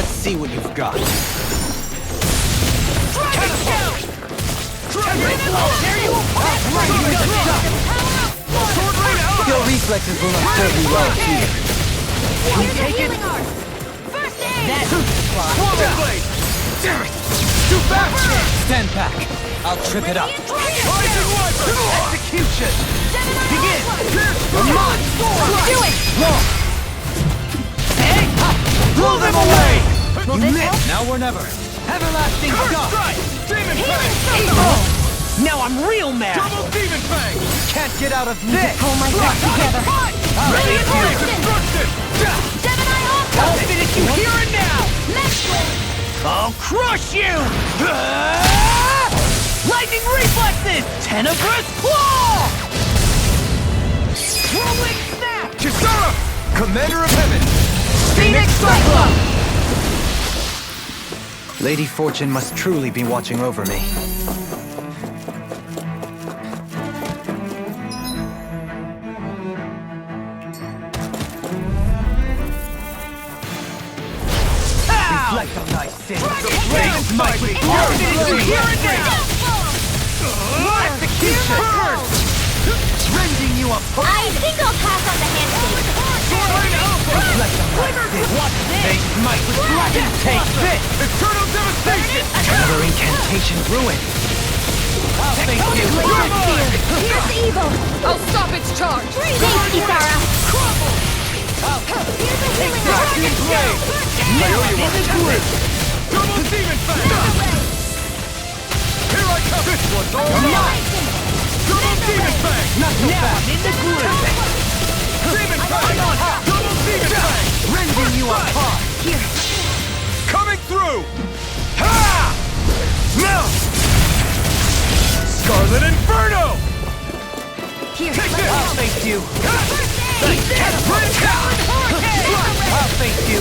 Let's see what you've got. Your reflexes will not serve you well here. Here's a healing art. First aid. That's blade. Too fast. Stand back. I'll trip it up. Execution. Begin. Come on. Do it. Blow them away. Will this help? Now or never. Everlasting stuff. Now I'm real mad. Double demon fang. Can't get out of this. Pull myself together. Destruction. Gemini also. I'll finish you here and now. Next one. I'll crush you. Lightning reflexes. Tenebrous claw. Whirling snap. Kisara, Commander of Heaven. Phoenix Cyclone. Lady Fortune must truly be watching over me. Reflect on thy sins. Raven's might be here and now. Execution. Rending you apart. I think I'll pass on the handshake. Reflect on thy sins. Watch this. They might with dragon. Take this. Eternal devastation. Another incantation ruined. I'll face you. Here's evil. I'll stop its charge. Thanks, Kisara. Here's a healing art. Double demon fang. Here I come. This one's all mine. Double demon fang. Not so fast. In the groove. Demon fang. Double demon fang. Rending you apart. Here. Coming through. Ha! Now. Scarlet Inferno. Here. Take this. I'll face you. Take this. I'll face you.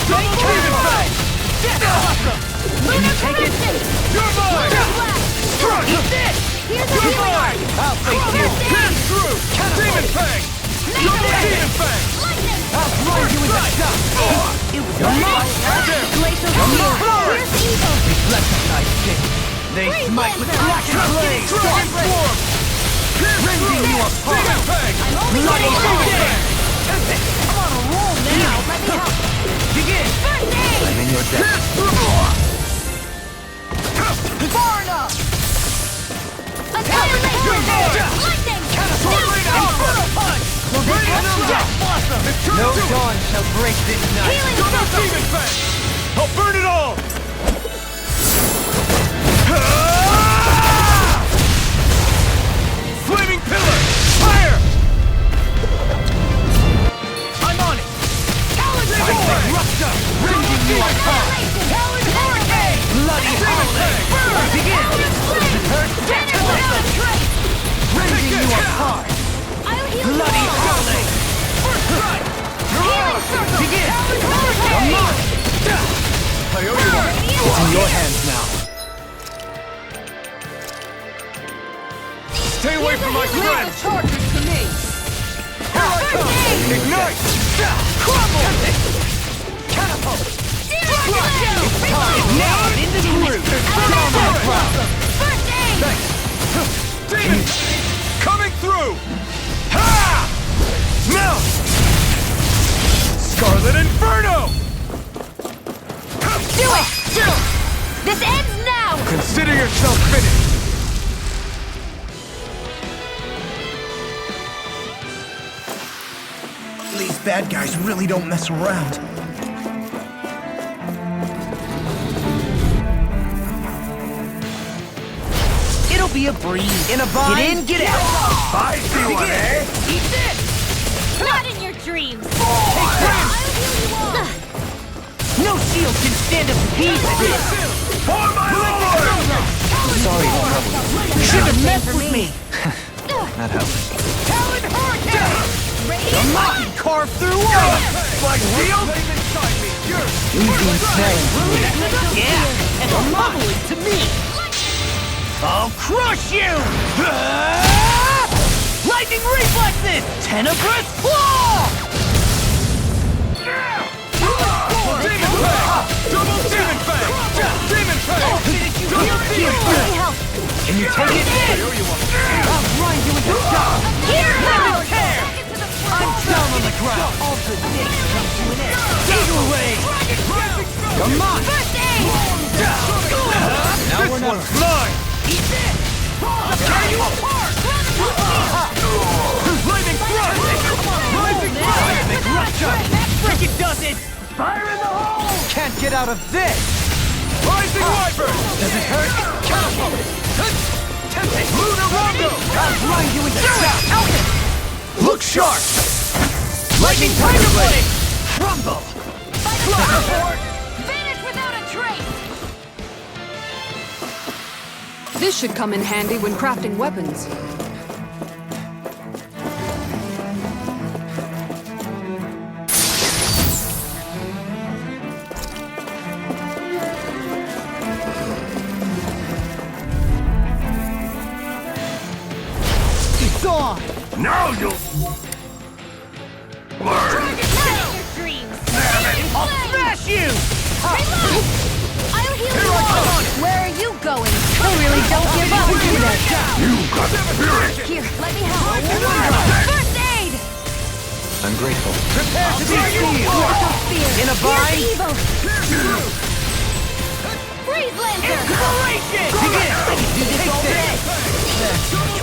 Double demon fang. Awesome. Can you take it? You're mine. Strike. Here's a healing art. I'll face you. Pass through. Demon fang. Double demon fang. Lightning. I'll throw you in the dust. It was a Glacial shield. Here's evil. Reflect on thy skin. They smite with black and blaze. Transform. Rending you apart. Demon fang. Bloody demon. I'm on a roll now. Let me help. Begin. First aid. I'm in your debt. Far enough. Annihilation. Lightning. Will this help? No dawn shall break this night. Healing Double circle. demon fang. I'll burn it all. Flaming pillar. Fire. I'm on it. Rupture. Rending you apart. Bloody howling. Begin. Rending you apart. Bloody howling. Begin. Come on. I owe you one. It's in your hands now. Stay away from my friends. Charges to me. Here I come. Ignite. Crumble. Catapult. Now I'm in the groove. First aid. Demon. Coming through. Ha! Now. Scarlet Inferno. Do it. This ends now. Consider yourself finished. These bad guys really don't mess around. It'll be a breeze. In a bind. Get in, get out. I see one, eh? Eat this. Not in your dreams. No shield can stand up to these. For my lord! Sorry to trouble you. Should have messed with me. That helps. Talon Hurricane! Come on, carve through all. Like steel? You've been selling to me. Yeah, and a mumbling to me. I'll crush you! Lightning reflexes! Tenebrous claw! Demon Fang! And you take it? I'll grind you into dust! Here goes! I'm down on the ground! All good things come to an end! Eagle Ray! You're mine! First aid! Now we're not Mine! Eat this! Tear you apart! Flaming thrust! Rising Seismic rupture! Frickin' does it! Fire in the hole! Can't get out of this! Rising Wyvern! Does it hurt? Catapult! Tempted! Lunar Rondo! I'll grind you into dust! Look sharp! Lightning Tiger Tiger Blade! Blade! Crumble! Vanish without a trace! This should come in handy when crafting weapons. It's on! Now you'll learn! I'll smash you! I'll heal you all! Where are you going? I really don't give up, do they? You got spirit! Here, let me help. First aid! I'm grateful. Prepare to be sealed! Fear. In a bind? Here's evil! Freeze Lancer! Inspiration! Begin! I can do this all day!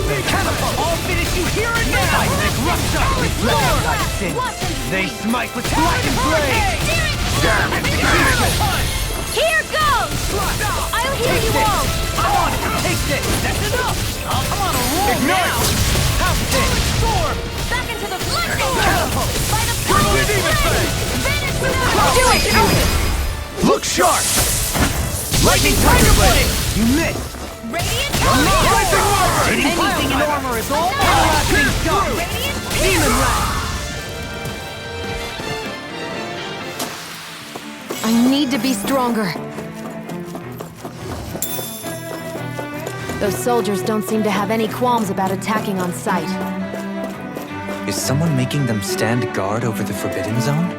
Catapult! I'll finish you here and now! Seismic rupture! Reflect my sins! They smite with blackened blade! Damn it! Here goes! I'll heal you all! I want it! Take this! That's enough! I'm on a roll Ignite! now! House it! Storm! Back into the lightning! Catapult! By the power of Demon flame! Vanish without Do it! Look sharp! Lightning Tiger Blade! You missed! Radiant Rising Wyvern! Anything in armor is all everlasting scum! Radiant Demon Wrath! I need to be stronger. Those soldiers don't seem to have any qualms about attacking on sight. Is someone making them stand guard over the Forbidden Zone?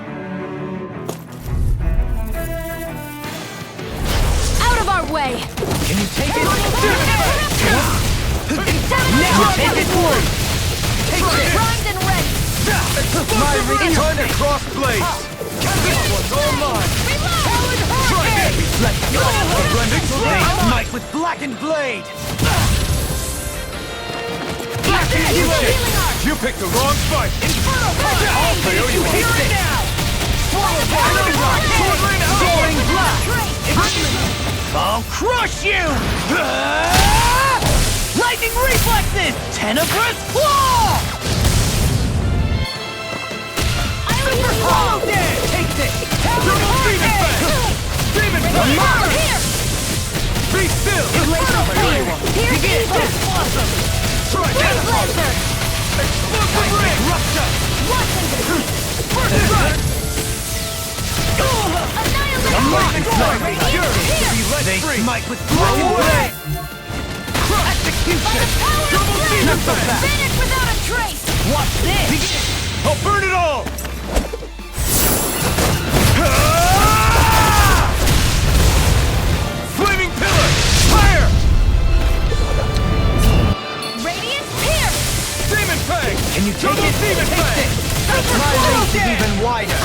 Out of our way! Can you take it? Now Take it forward! Take this! Primed and ready! My return! Time to cross blades! This one's all mine! Let's go! Blending They blade! smite with blackened blade! You picked the wrong fight! I'll fail you here and now! Soaring blast! I'll crush you! Lightning reflexes! Tenebrous claw! Super hollow dead! Take this! Demon Fire! Be still! Here's evil! Awesome! Try Freeze that! Lancer! Explosive ring! Rupture! First strike! Annihilate! They smite with blackened blade! Execution! Not so fast! Vanish without a trace! Watch this! I'll burn it all! Flaming pillar! Fire! Radiant Pierce! Demon fang! Can you take it? Demon Take fang! this! My reach is even wider!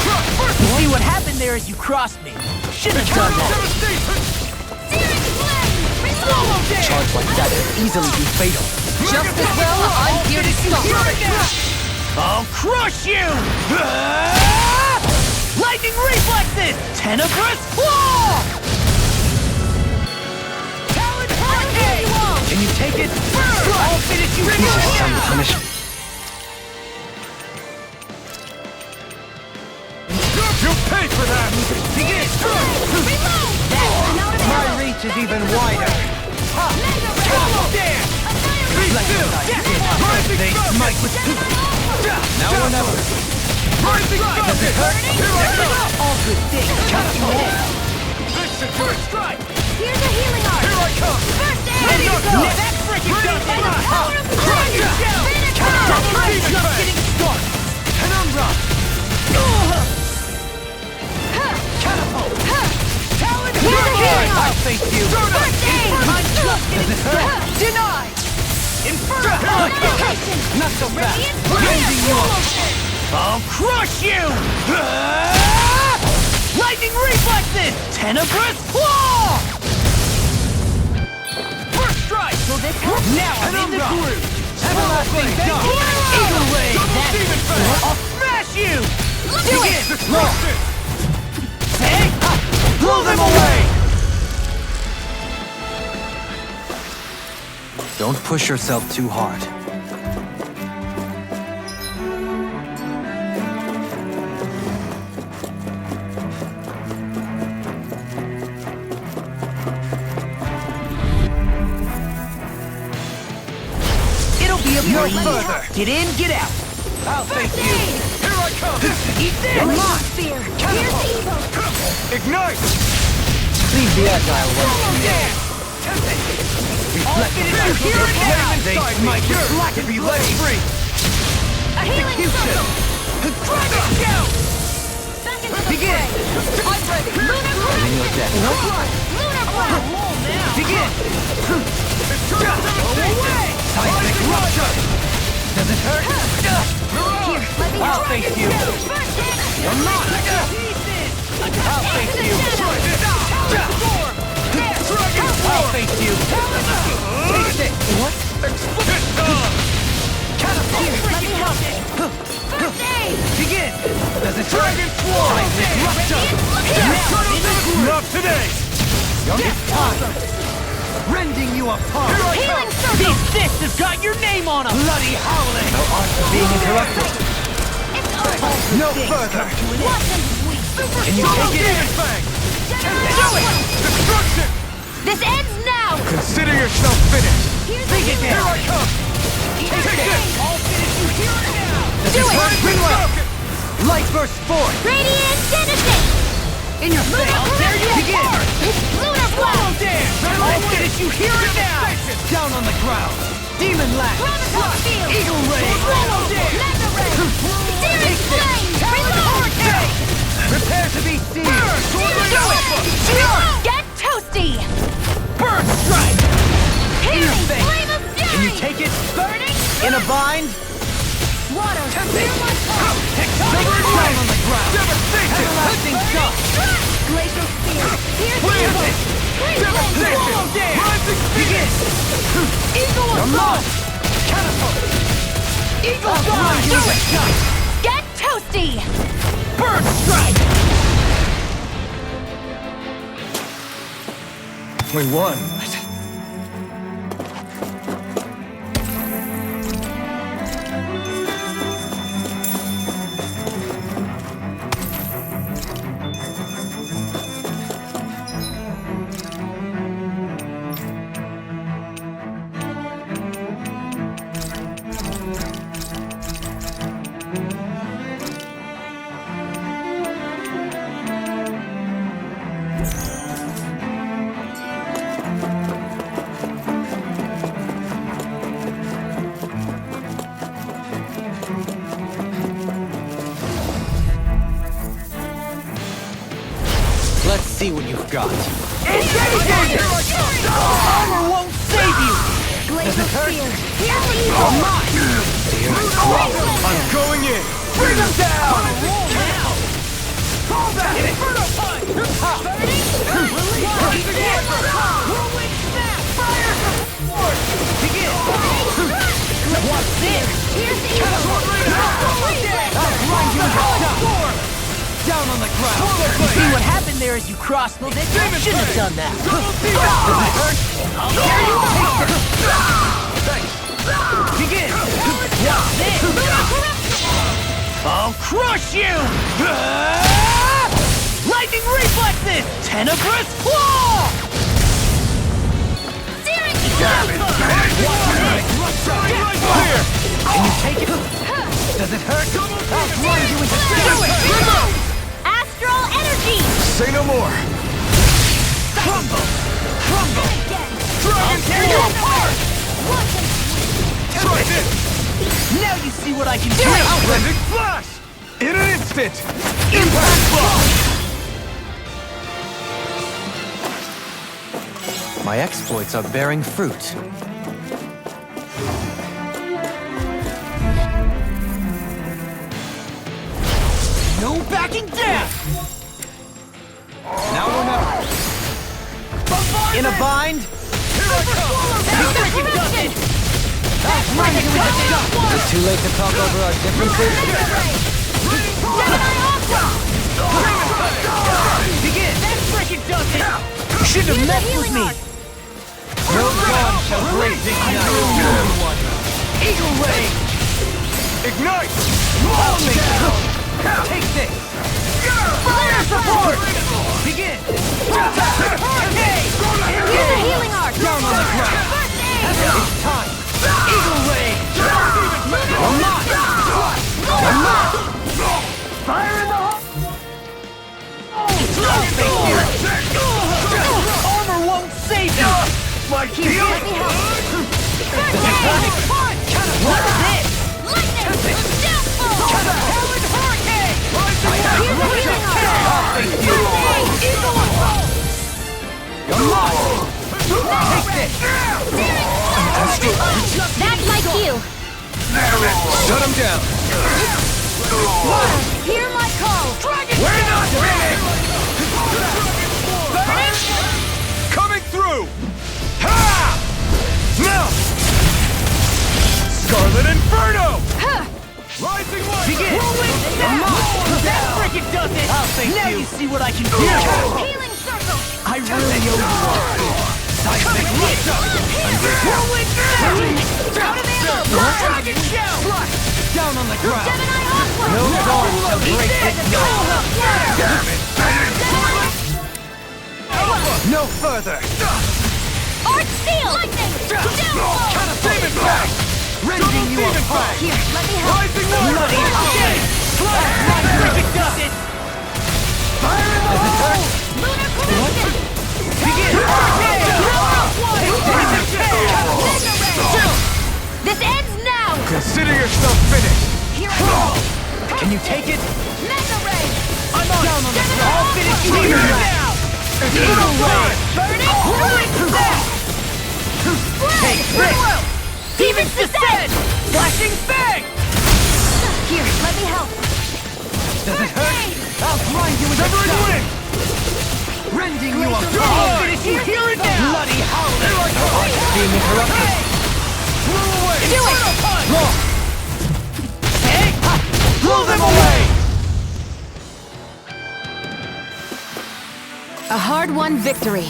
See what happened there is you crossed me. Should've done that. Devastation! Searing Flame! Reload! Charge like that could easily be fatal. Just as well, I'm here to stop. I'll crush you! Lightning reflexes! Tenebrous claw! Talon hurricane! Can you take it? I'll finish you here and Some now! punishment. You pay for that! Begin! Reload! My reach is even wider! There! Like they smite with now or never! Does it hurt? All good things come to an end! This should first strike! Here's a healing art! Here I come! First aid! Ready to go! That freaking does By the it! power of flame! Vanish without a I'm trace! just getting started! Penumbra! Catapult! Talon Here's a healing I'll art! face you! First aid! I'm just Does it hurt? Denied! Inferno! Annihilation! Not so fast! Radiant Raising you up! Fire! I'll crush you! Lightning reflexes! Tenebrous claw! First strike! Will this help? Now I'm in the groove! Everlasting dunk! Eagle ray! I'll smash you! Do it! Hey! Blow them away! Don't push yourself too hard. It'll be a no further! Get in, get out! I'll face you! Here I come! Eat this! Laser spear! Here's evil! Ignite! Leave the agile one. I'll finish you here and now! They smite your black and be let free! A healing circle! Dragon shout! Back into the Begin! fray! I'm ready! Lunar In your corruption! death. Lunar blast! Begin! Away! Seismic rupture! Does it hurt? Here, let me I'll help. face you! First hit! You're not! I'll face you! I'll face you! Taste it! What? Catapult! Let me help. First aid! Begin! Does it hurt? Seismic rupture! Not today! It's time! Rending you apart! Healing circle! These fists have got your name on them! Bloody howling! No art for being interrupted! It's over! No further! Watch them sweep! Can you take it in? Destruction! This ends now! Consider yourself finished! Here's Bring the it healing. down! Here I come! Take this! I'll finish you here and now! Do it! Light burst forth! Radiant genesis! In your face! I'll tear you apart! Lunar blast! I'll finish you here and now! Down on the ground! Demon lash! Chronocle field! Eagle ray! Laser ray! Searing flame! Hurricane! Prepare to be seen! Do it! Get toasty! Burn strike! Healing face. flame of fury! Can you take it? Burning? In a bind? Water! Tempting! Clear my path! Tectonic down on the ground! Devastation! Everlasting dust! Glacial spear! Here's Clear evil! this! Devastation! Swallow dance! Rising Begin! Eagle assault! Catapult! Eagle dive! Do it! Get toasty! Burn strike! We won. Let's see what you've got. Armor won't save you! Glacial spear! Here's Oh evil! my! I'm going in! Bring them down! Roll now! Call back! Inferno punch! Release! Whirlwind snap! Fire! Force! Begin! What's this? Here's evil! I'll grind you into dust! Down on the ground! See what happened there as you crossed me? Shouldn't have done that! Does it hurt? I'll tear you apart! Begin! What's this? I'll crush you! Lightning reflexes! Tenebrous claw! Searing Can you take it? Does it hurt? I'll grind you into dust! Astral energy! Say no more! Crumble! Crumble! Dragon Tear you apart! Try this! Now you see what I can do! Blending flash! In an instant! Impact block! My exploits are bearing fruit. No backing down! Now we'll know. In a bind? It's too late to talk over our differences. Begin! That freaking does it! You shouldn't have messed with me! No dawn shall break this night. Eagle Ray! Ignite! I'll make it! Take this! Fire support! Begin! Hurricane! Use a healing arc! Down on the ground! It's time! Eagle Ray! Unlock! Fire in the hole! Thank you! Armor won't save you! Like Here, you! let me help. What's this? Lightning! Downfall! Talon Hurricane! Here's a healing arc! Eagle Assault! Unlock! Take this! That's my cue! Shut him down. Hear my call! We're not winning! Coming through! Ha! Now! Scarlet Inferno! Rising one! Begin! That frickin' does it! Now you see what I can do! Healing circle! I really owe you one! Seismic Whirlwind Dragon Shell! Down on the ground! Gemini Aqua! No dawn shall break this night! No further! Arch Steel! Lightning! Downfall! Demon Pack! Rending you apart! Here, let me help! Rising one! Bloody hell! My frickin' does it! Fire in the hole! Lunar Collision! Begin! This ends now! Consider yourself finished! Here I go! Can you take it? Mega Ray! I'm on down on the ground! I'll finish you here now! Eagle Ray! Burning Strike! Take this! Demon's Descent! Flashing Fang! Here, let me help! Does it hurt? I'll grind you with a Win! rending you apart! I'll finish you here and now! Bloody howler! Being interrupted. Do it! More! Hey! Blow them away! A hard-won victory.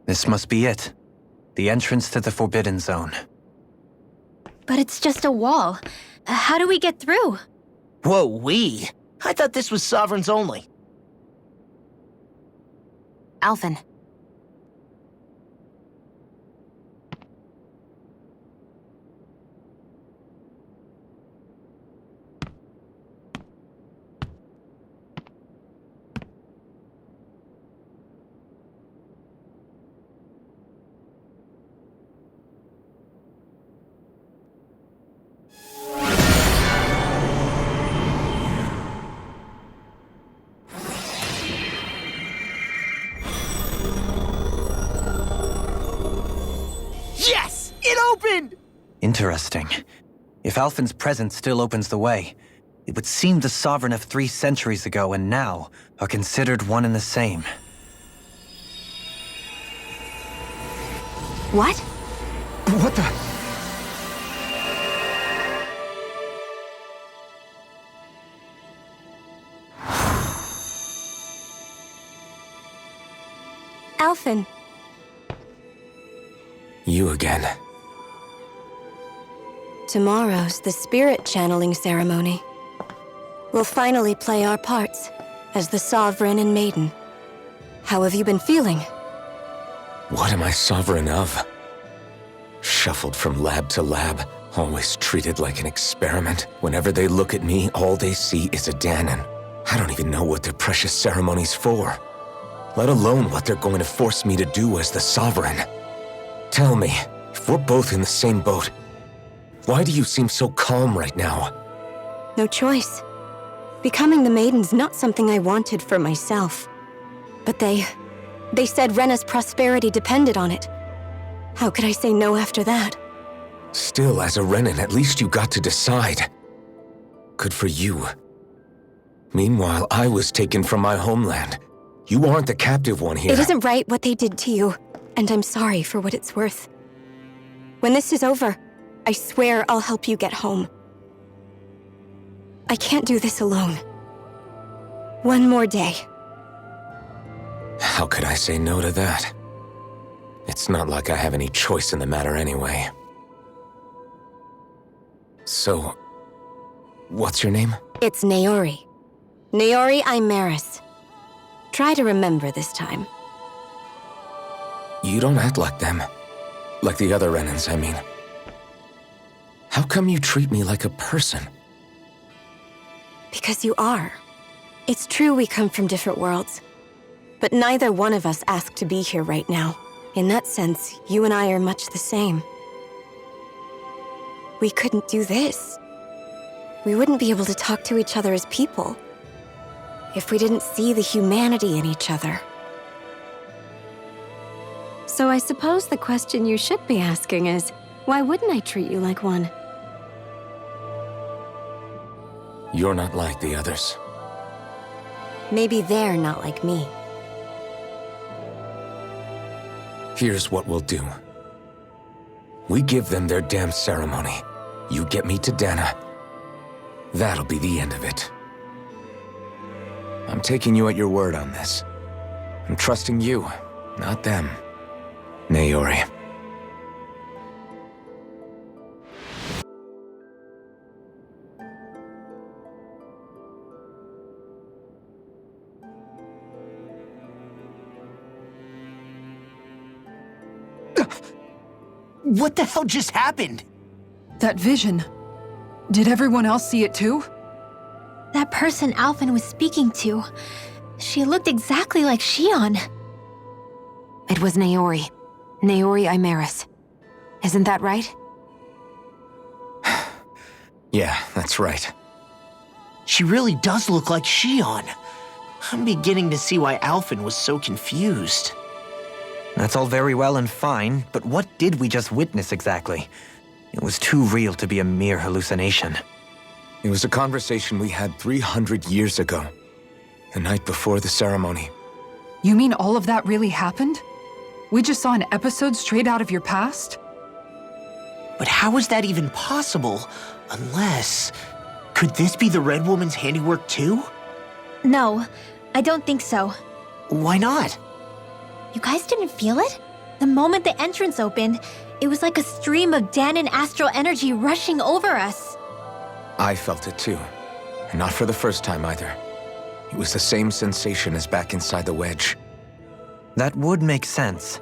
This must be it. The entrance to the Forbidden Zone. But it's just a wall. How do we get through? Whoa, we? I thought this was Sovereigns only. Alphen. Yes! It opened! Interesting. If Alphen's presence still opens the way, it would seem the Sovereign of 3 centuries ago and now are considered one and the same. What? What the? Alphen. You again. Tomorrow's the spirit channeling ceremony. We'll finally play our parts as the Sovereign and Maiden. How have you been feeling? What am I sovereign of? Shuffled from lab to lab, always treated like an experiment. Whenever they look at me, all they see is a Danon. I don't even know what their precious ceremony's for, let alone what they're going to force me to do as the Sovereign. Tell me, if we're both in the same boat, why do you seem so calm right now? No choice. Becoming the Maiden's not something I wanted for myself. But they said Rena's prosperity depended on it. How could I say no after that? Still, as a Renan, at least you got to decide. Good for you. Meanwhile, I was taken from my homeland. You aren't the captive one here. It isn't right what they did to you, and I'm sorry for what it's worth. When this is over, I swear I'll help you get home. I can't do this alone. One more day. How could I say no to that? It's not like I have any choice in the matter anyway. So, what's your name? It's Naori. Naori Imaris. Try to remember this time. You don't act like them. Like the other Renans, I mean. How come you treat me like a person? Because you are. It's true we come from different worlds. But neither one of us asked to be here right now. In that sense, you and I are much the same. We couldn't do this. We wouldn't be able to talk to each other as people if we didn't see the humanity in each other. So I suppose the question you should be asking is, why wouldn't I treat you like one? You're not like the others. Maybe they're not like me. Here's what we'll do. We give them their damn ceremony. You get me to Dana. That'll be the end of it. I'm taking you at your word on this. I'm trusting you, not them. Naori. What the hell just happened? That vision. Did everyone else see it too? That person Alphen was speaking to, she looked exactly like Shion. It was Naori. Naori Imaris. Isn't that right? Yeah, that's right. She really does look like Shion. I'm beginning to see why Alphen was so confused. That's all very well and fine, but what did we just witness exactly? It was too real to be a mere hallucination. It was a conversation we had 300 years ago. The night before the ceremony. You mean all of that really happened? We just saw an episode straight out of your past? But how is that even possible? Unless... Could this be the Red Woman's handiwork too? No, I don't think so. Why not? You guys didn't feel it? The moment the entrance opened, it was like a stream of Danon astral energy rushing over us. I felt it too. And not for the first time either. It was the same sensation as back inside the wedge. That would make sense.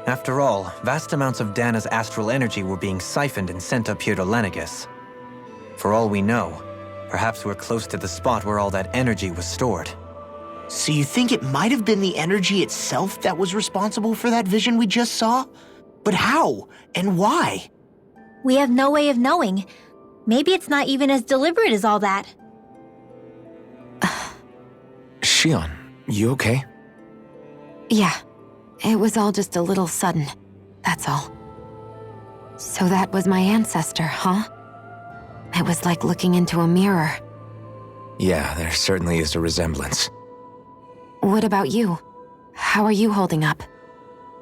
After all, vast amounts of Dana's astral energy were being siphoned and sent up here to Lenegus. For all we know, perhaps we're close to the spot where all that energy was stored. So you think it might have been the energy itself that was responsible for that vision we just saw? But how? And why? We have no way of knowing. Maybe it's not even as deliberate as all that. Shion, you okay? Yeah. It was all just a little sudden. That's all. So that was my ancestor, huh? It was like looking into a mirror. Yeah, there certainly is a resemblance. What about you? How are you holding up?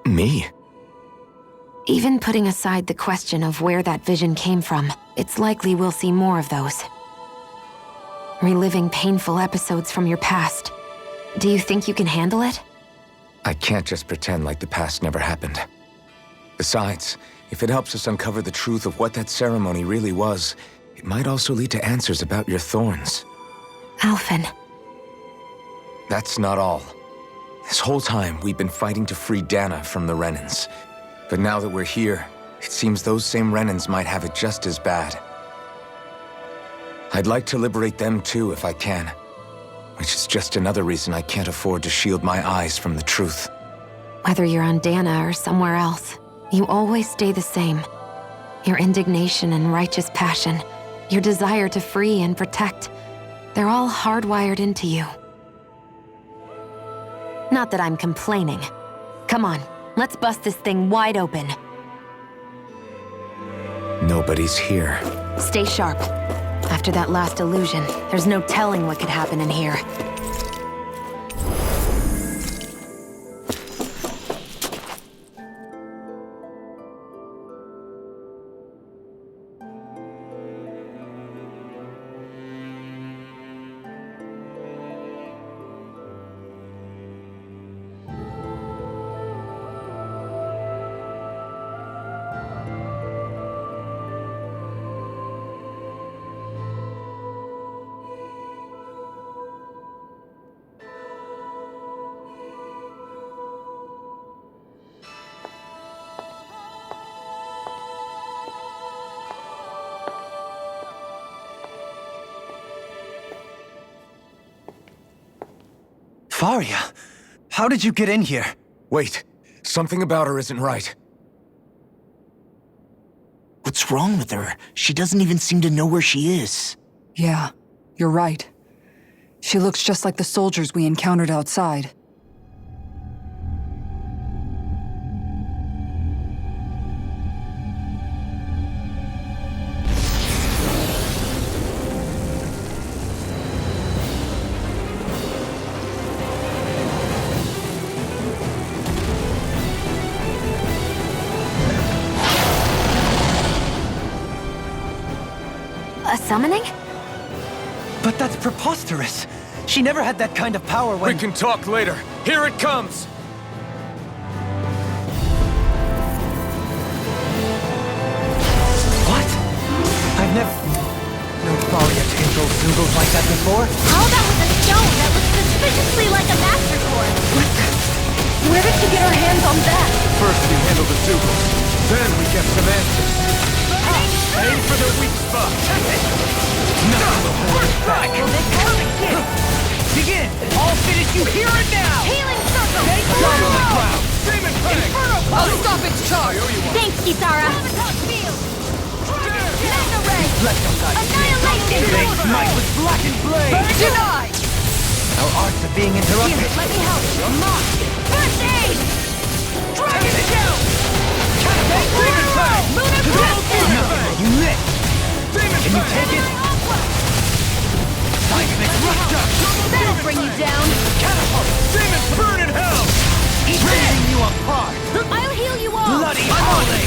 Me? Even putting aside the question of where that vision came from, it's likely we'll see more of those. Reliving painful episodes from your past. Do you think you can handle it? I can't just pretend like the past never happened. Besides, if it helps us uncover the truth of what that ceremony really was, it might also lead to answers about your thorns. Alphen. That's not all. This whole time, we've been fighting to free Dana from the Renans. But now that we're here, it seems those same Renans might have it just as bad. I'd like to liberate them too if I can. Which is just another reason I can't afford to shield my eyes from the truth. Whether you're on Dana or somewhere else, you always stay the same. Your indignation and righteous passion, your desire to free and protect, they're all hardwired into you. Not that I'm complaining. Come on, let's bust this thing wide open. Nobody's here. Stay sharp. After that last illusion, there's no telling what could happen in here. Fahria, how did you get in here? Wait, something about her isn't right. What's wrong with her? She doesn't even seem to know where she is. Yeah, you're right. She looks just like the soldiers we encountered outside. A summoning? But that's preposterous. She never had that kind of power when— We can talk later. Here it comes! What? I've never— No Fahria controlled Zoogles like that before? All that was a stone that looked suspiciously like a master cord. Where did she get her hands on that? First we handle the Zoogles, then we get some answers. Aim for the weak spot. Nothing will hold us back. Begin! I'll finish you here and now! Healing circle! Down on the ground! Demon Fang! I'll stop its charge! Thanks, Kisara! Let them guys Annihilation! They smite with blackened blade! Denied! Our arts are being interrupted. Let me help you! First aid! Dragon Shout! Demon Fang! Lunar Blast! You missed! Can you take it? Seismic Rupture! That'll bring you down! Catapult! Demon burn in hell! Tearing you apart! I'll heal you all! Bloody holy!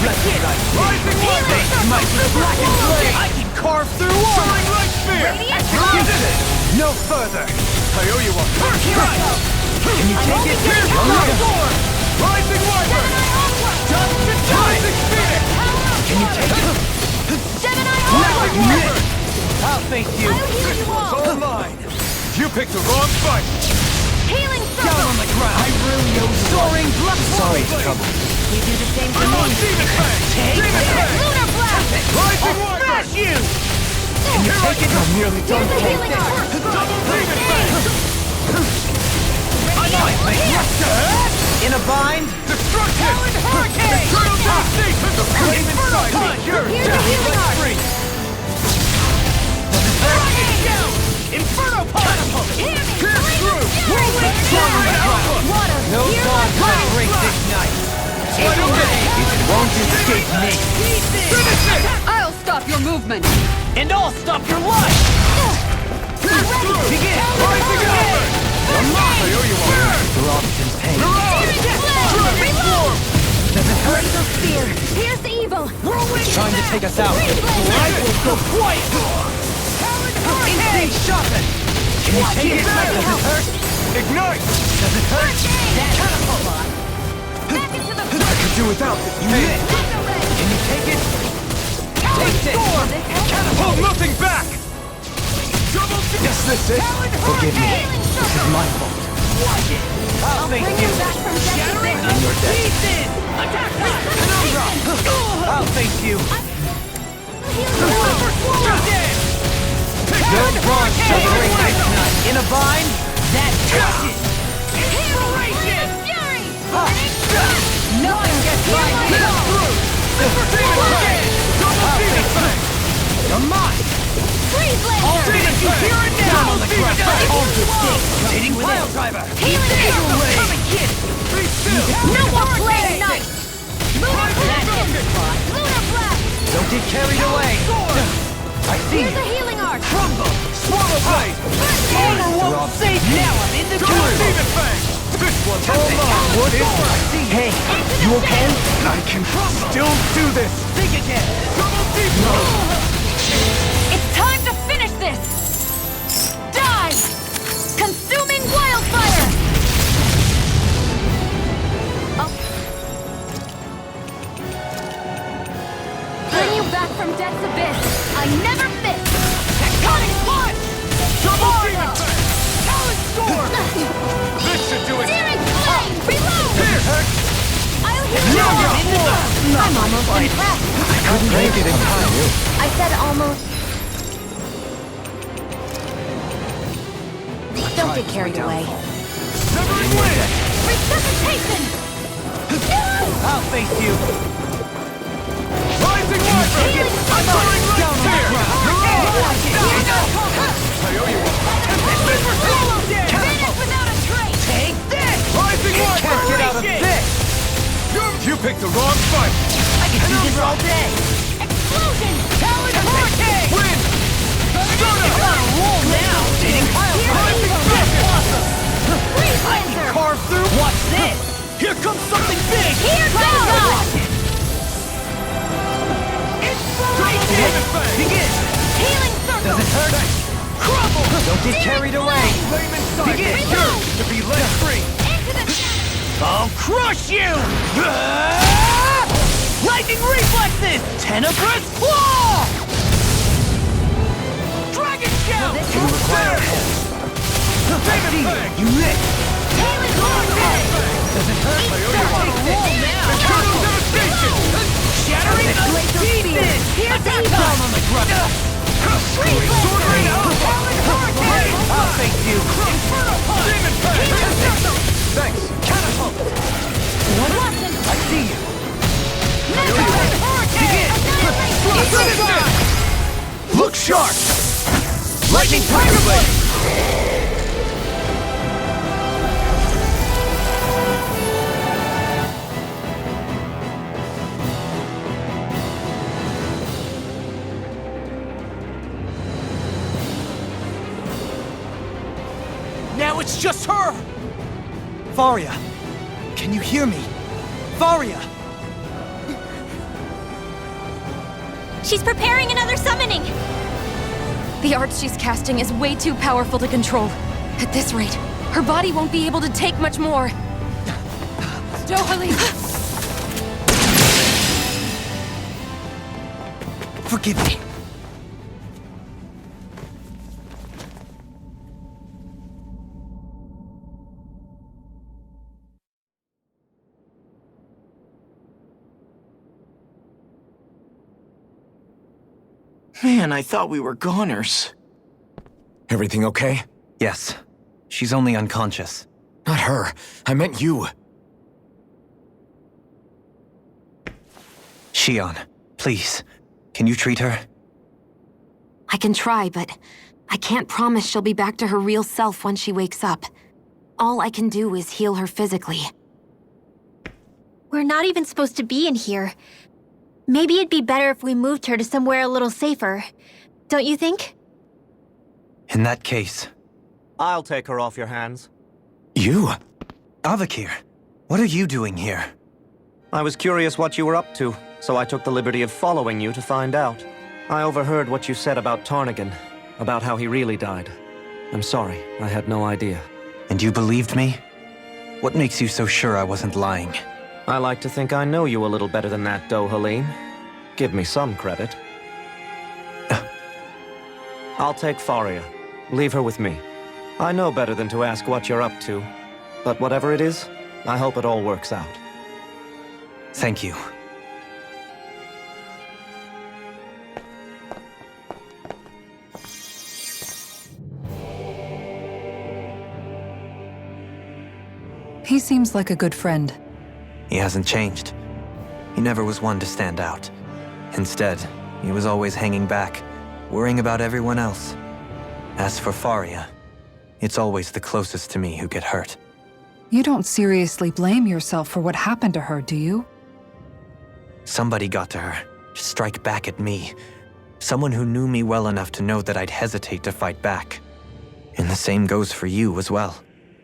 Let you guys Rising Water! They smite with blackened blade! I can carve through walls! Soaring Light Spear! Radiant No further! I owe you one! Can you take it? getting close. Sword! Rising Wyvern! Just in time! Rising Phoenix! Can you take it? Gemini Lightning Onward! River! I'll face you! I'll heal you all! All mine! You picked the wrong fight! Healing Down circle! on the ground! I really owe you Soaring Blood! Sorry to trouble. You do the same for Come on, me! Demon Fang! Demon Fang! Lunar Blast! Rising Wyvern! Smash you! Can you take it? I'm nearly done Here's the for. healing art! Double Demon Fang! In a bind? Destruction! Hurricane! Eternal devastation! The flame inside me! You're Here's the healing art! Inferno Catapult! Pierce through! Water! No Hear god my can cry! break this night! It won't escape me! Finish it! I'll stop your movement! And I'll stop your life! Begin! Rising Wyvern! I owe you one! Robson's pain. Dragon Form! Does it Razor spear! Pierce evil! Whirlwind Trying to take us out. Light will go quiet! Instinct sharpened! Can you take it? Does it hurt? Ignite! Does it hurt? That catapult! Back into the I could do without this. You hit! Can you take it? Take this! Hold nothing back! Yes, this is. Forgive me. This is my fault. Watch it! I'll face you! Shattering on your pieces! Attack time! Penumbra! I'll face you! Don't run! Severing ice nut! In a bind? That touches! Inspiration! Nothing gets by me! Super I'll face you! You're mine! I'll finish you here and now! On the ground! Hold your stick! Hitting pile driver! Healing eagle ray! Come and get it! No more playing nice! Lunar blast! Don't get carried away! I see Here's you! a healing arc! Crumble! Swallow blade! Armor won't save you! Now I'm in the turbo! This one's almost! What is it? I see you! Hey, you okay? I can still do this! Think again! It's time to finish this! Die! Consuming wildfire! Bring you back from death's abyss! I never miss! Tectonic punch! Double demon fang! Talon storm! This should do it! Searing flame! Reload! Here! I'll heal you! I'm almost impressed! I couldn't make it in time. I said almost. Don't get carried away. Severing wind! Resuscitation! I'll face you! Rising Viper! I'm throwing down on the ground! You're all! I owe you one! Finish without a trace! Take this! Rising Viper! Can't get out of this! You picked the wrong fight! I can do this all day! Explosion! Talon Hurricane! Win! Soda! I'm on a roll now! Dating pile rising awesome! Freeze I can laser! carve through! Watch this! Here comes something big! Here goes! Inspiration! Begin! Healing circle! Does it hurt? Crumble! Don't get carried away! Flame inside! Begin! Yours to be let free! Into the I'll crush you! Lightning reflexes! Tenebrous claw! Dragon shell! You require help. You missed! healing vortex! Does it hurt? I owe you on a roll now! Eternal devastation! Shattering the pieces! Here's Attack evil! time on the ground! Freeze Swordring laser! out! Talon hurricane! I'll face you! Inferno punch! Demon fang! Thanks! Catapult! I see you! Begin! Look sharp! Lightning Tiger Blade! Now it's just her! Fahria, can you hear me? Fahria! She's preparing another summoning! The art she's casting is way too powerful to control. At this rate, her body won't be able to take much more. Dohalie! Forgive me. Man, I thought we were goners. Everything okay? Yes. She's only unconscious. Not her. I meant you. Shion, please. Can you treat her? I can try, but I can't promise she'll be back to her real self when she wakes up. All I can do is heal her physically. We're not even supposed to be in here. Maybe it'd be better if we moved her to somewhere a little safer. Don't you think? In that case... I'll take her off your hands. You? Avakir, what are you doing here? I was curious what you were up to, so I took the liberty of following you to find out. I overheard what you said about Tarnigan, about how he really died. I'm sorry, I had no idea. And you believed me? What makes you so sure I wasn't lying? I like to think I know you a little better than that, Dohalim. Give me some credit. I'll take Fahria. Leave her with me. I know better than to ask what you're up to. But whatever it is, I hope it all works out. Thank you. He seems like a good friend. He hasn't changed. He never was one to stand out. Instead, he was always hanging back, worrying about everyone else. As for Fahria, it's always the closest to me who get hurt. You don't seriously blame yourself for what happened to her, do you? Somebody got to her, to strike back at me. Someone who knew me well enough to know that I'd hesitate to fight back. And the same goes for you as well.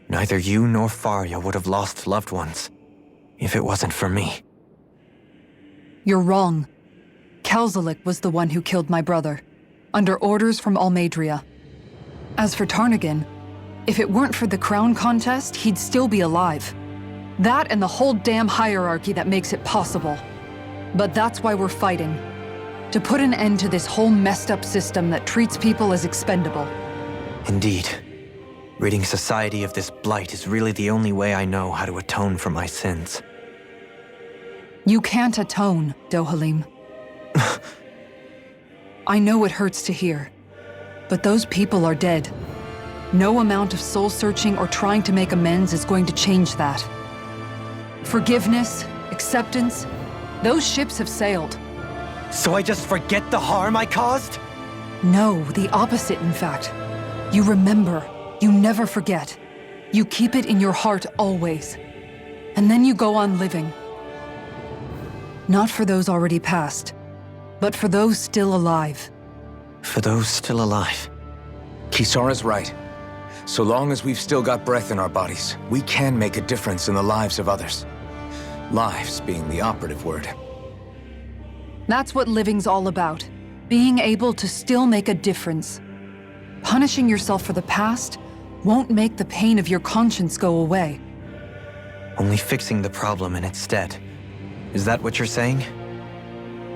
Neither you nor Fahria would have lost loved ones if it wasn't for me. You're wrong. Kelzelik was the one who killed my brother, under orders from Almadria. As for Tarnigan, if it weren't for the crown contest, he'd still be alive. That and the whole damn hierarchy that makes it possible. But that's why we're fighting. To put an end to this whole messed up system that treats people as expendable. Indeed. Ridding society of this blight is really the only way I know how to atone for my sins. You can't atone, Dohalim. I know it hurts to hear, but those people are dead. No amount of soul-searching or trying to make amends is going to change that. Forgiveness, acceptance, those ships have sailed. So I just forget the harm I caused? No, the opposite, in fact. You remember. You never forget. You keep it in your heart always. And then you go on living. Not for those already passed, but for those still alive. For those still alive. Kisara's right. So long as we've still got breath in our bodies, we can make a difference in the lives of others. Lives being the operative word. That's what living's all about. Being able to still make a difference. Punishing yourself for the past won't make the pain of your conscience go away. Only fixing the problem in its stead. Is that what you're saying?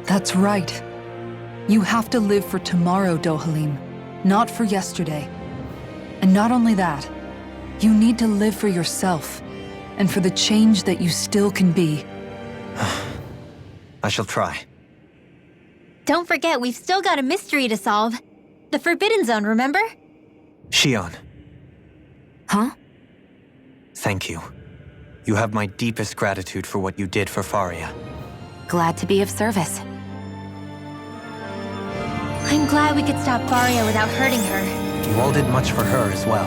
That's right. You have to live for tomorrow, Dohalim, not for yesterday. And not only that, you need to live for yourself, and for the change that you still can be. I shall try. Don't forget, we've still got a mystery to solve. The Forbidden Zone, remember? Shion. Huh? Thank you. You have my deepest gratitude for what you did for Fahria. Glad to be of service. I'm glad we could stop Fahria without hurting her. You all did much for her as well.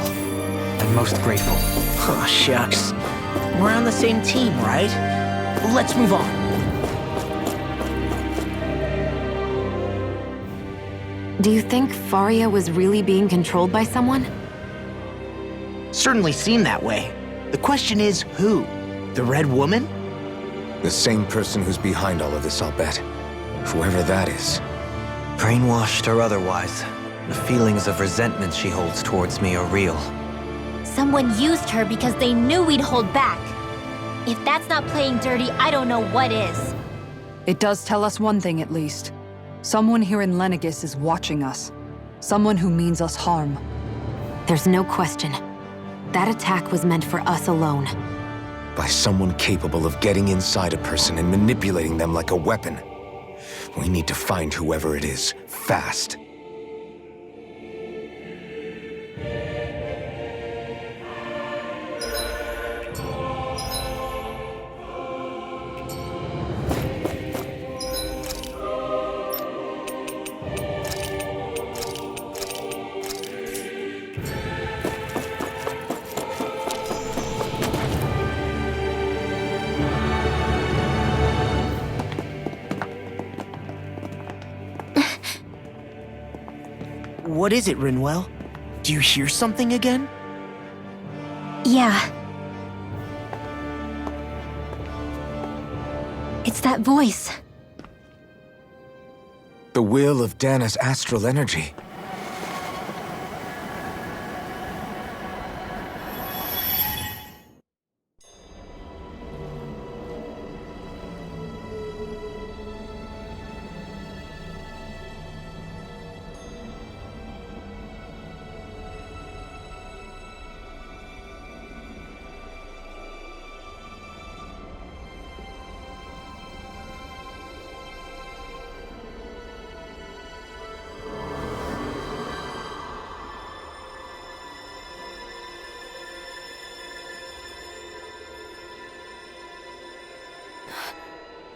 I'm most grateful. Oh, shucks. We're on the same team, right? Let's move on. Do you think Fahria was really being controlled by someone? Certainly seemed that way. The question is, who? The Red Woman? The same person who's behind all of this, I'll bet. Whoever that is. Brainwashed or otherwise, the feelings of resentment she holds towards me are real. Someone used her because they knew we'd hold back. If that's not playing dirty, I don't know what is. It does tell us one thing at least. Someone here in Lenegis is watching us. Someone who means us harm. There's no question. That attack was meant for us alone. By someone capable of getting inside a person and manipulating them like a weapon. We need to find whoever it is, fast. What is it, Rinwell? Do you hear something again? Yeah. It's that voice. The will of Dana's astral energy.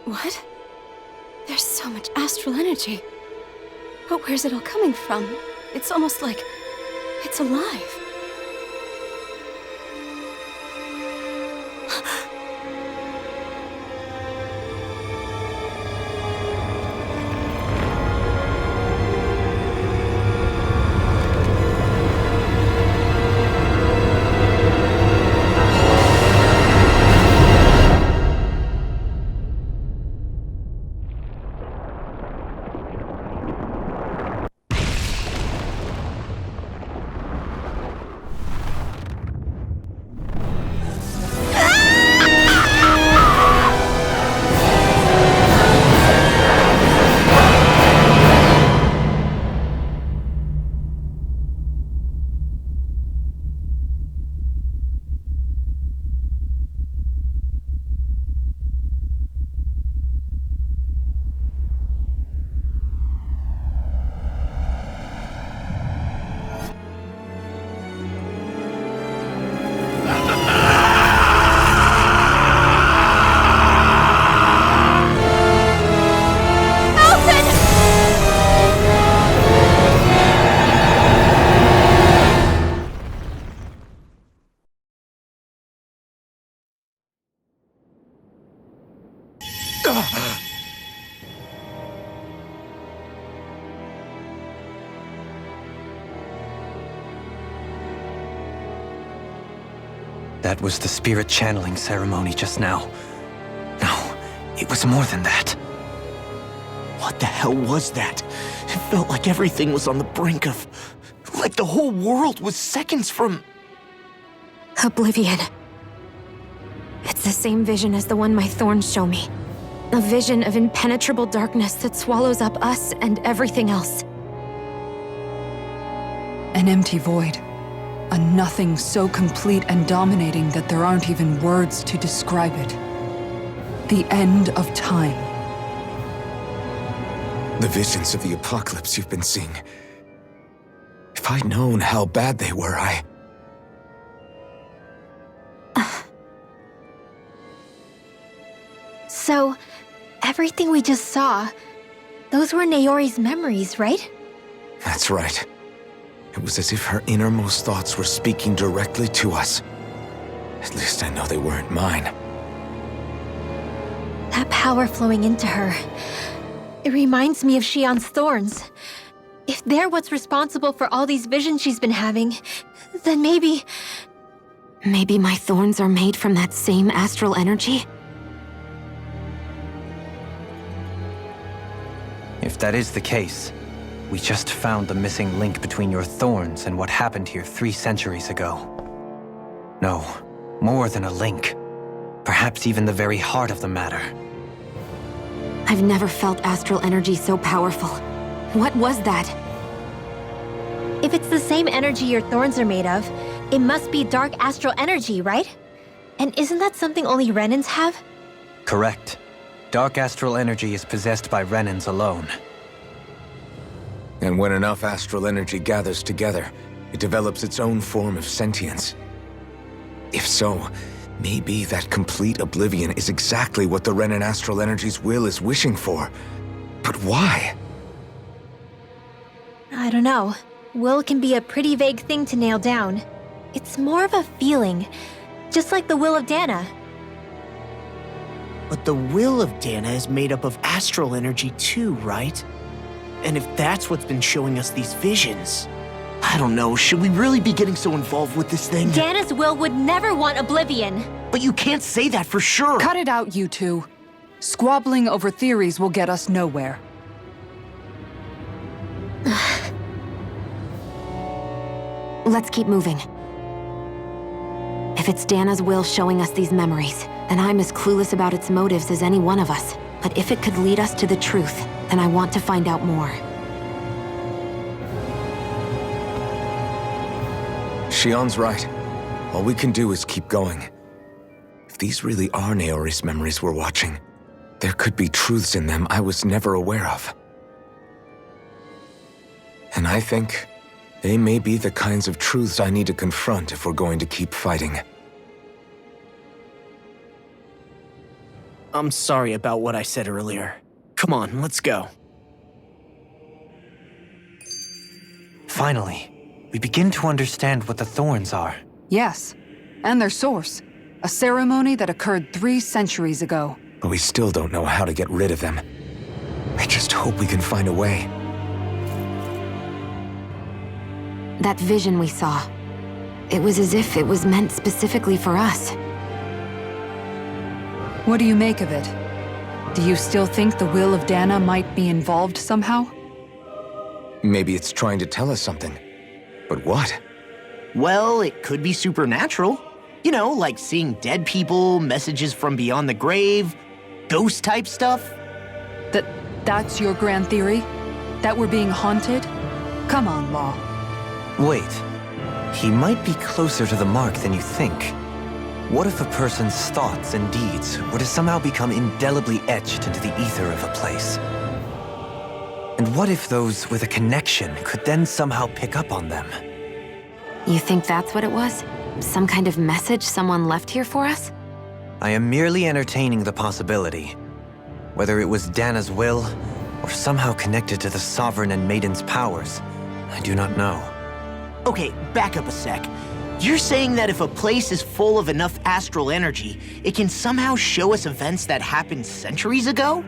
What? There's so much astral energy. But where's it all coming from? It's almost like it's alive. That was the spirit channeling ceremony just now. No, it was more than that. What the hell was that? It felt like everything was on the brink of... like the whole world was seconds from... Oblivion. It's the same vision as the one my thorns show me. A vision of impenetrable darkness that swallows up us and everything else. An empty void. A nothing so complete and dominating that there aren't even words to describe it. The end of time. The visions of the apocalypse you've been seeing. If I'd known how bad they were, So, everything we just saw, those were Naori's memories, right? That's right. It was as if her innermost thoughts were speaking directly to us. At least I know they weren't mine. That power flowing into her. It reminds me of Shion's thorns. If they're what's responsible for all these visions she's been having, then maybe... Maybe my thorns are made from that same astral energy? If that is the case, we just found the missing link between your thorns and what happened here 3 centuries ago. No, more than a link. Perhaps even the very heart of the matter. I've never felt astral energy so powerful. What was that? If it's the same energy your thorns are made of, it must be dark astral energy, right? And isn't that something only Renans have? Correct. Dark astral energy is possessed by Renans alone. And when enough astral energy gathers together, it develops its own form of sentience. If so, maybe that complete oblivion is exactly what the Renan astral energy's will is wishing for. But why? I don't know. Will can be a pretty vague thing to nail down. It's more of a feeling, just like the will of Dana. But the will of Dana is made up of astral energy too, right? And if that's what's been showing us these visions... I don't know, should we really be getting so involved with this thing? Dana's will would never want oblivion. But you can't say that for sure! Cut it out, you two. Squabbling over theories will get us nowhere. Let's keep moving. If it's Dana's will showing us these memories, then I'm as clueless about its motives as any one of us. But if it could lead us to the truth, then I want to find out more. Shion's right. All we can do is keep going. If these really are Naori's memories we're watching, there could be truths in them I was never aware of. And I think they may be the kinds of truths I need to confront if we're going to keep fighting. I'm sorry about what I said earlier. Come on, let's go. Finally, we begin to understand what the thorns are. Yes, and their source. A ceremony that occurred 3 centuries ago. But we still don't know how to get rid of them. I just hope we can find a way. That vision we saw, it was as if it was meant specifically for us. What do you make of it? Do you still think the will of Dana might be involved somehow? Maybe it's trying to tell us something. But what? Well, it could be supernatural. You know, like seeing dead people, messages from beyond the grave, ghost-type stuff. That's your grand theory? That we're being haunted? Come on, Law. Wait, he might be closer to the mark than you think. What if a person's thoughts and deeds were to somehow become indelibly etched into the ether of a place? And what if those with a connection could then somehow pick up on them? You think that's what it was? Some kind of message someone left here for us? I am merely entertaining the possibility. Whether it was Dana's will, or somehow connected to the Sovereign and Maiden's powers, I do not know. Okay, back up a sec. You're saying that if a place is full of enough astral energy, it can somehow show us events that happened centuries ago?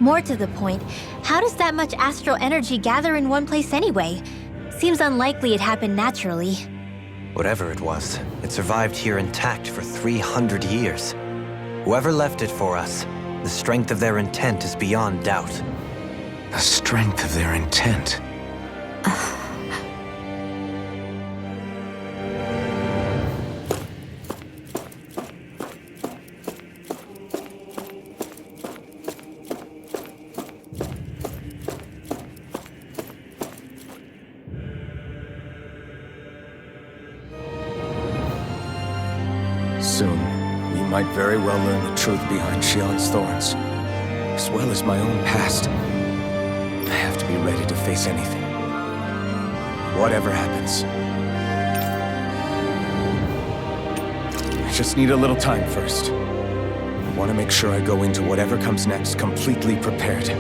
More to the point, how does that much astral energy gather in one place anyway? Seems unlikely it happened naturally. Whatever it was, it survived here intact for 300 years. Whoever left it for us, the strength of their intent is beyond doubt. The strength of their intent. Soon, we might very well learn the truth behind Shion's thorns, as well as my own past. I have to be ready to face anything. Whatever happens. I just need a little time first. I want to make sure I go into whatever comes next completely prepared.